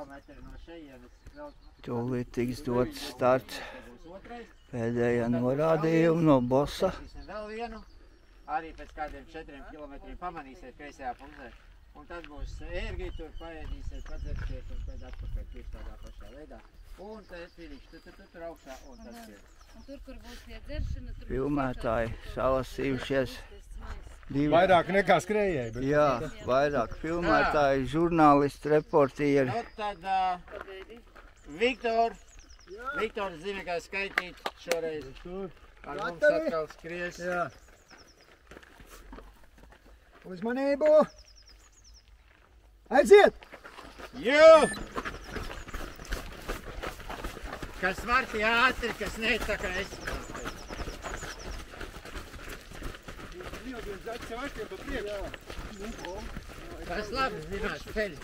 kilometri no šejienes. Tūlīt tiks dots starts pēdējā norādījuma no bossa. Vēl vienu, arī pēc kādiem 4 kilometriem pamanīsiet kreisajā pusē. Un tad būs ērgi, tur paēdīsiet, padzersiet un tad atpakaļ tieši tādā pašā veidā. Un tad finiši, tur augšā un tas ir. Un tur, kur būs tie dzeršana, tur Filmētāji salasījušies. Vairāk nekā skrējēji. Bet... Jā, vairāk filmētāji, žurnālisti, reportieri. Nu tad Viktors zina, kā skaitīt šoreiz. Ar mums atkal skries. Jā. Uzmanību! Aiziet! Jū! Kas var tie ātri, kas ne, tā kā es. Tas labi zinās ceļi.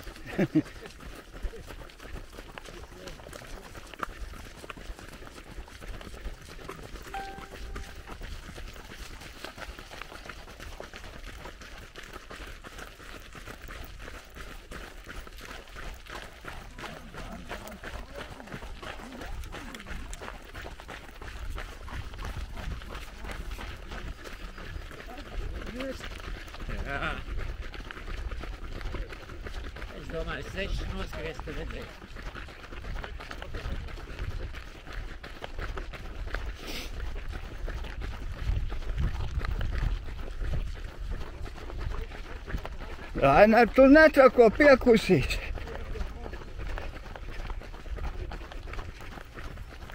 Jā. Es domāju, 6 noskries, tad redzēs. Rainer, tu netrako piekusīt.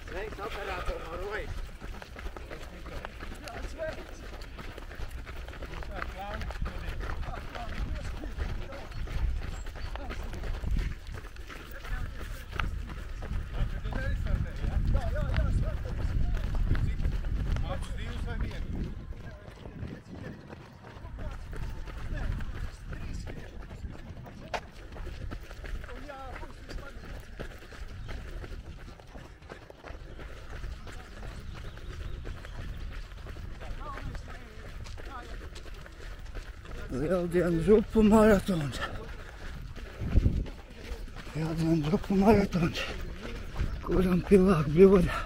Sveiks, operātori no Rojas. Lieldienas upu maratons. Lieldienas upu maratons. Kuram pilāk bļoda.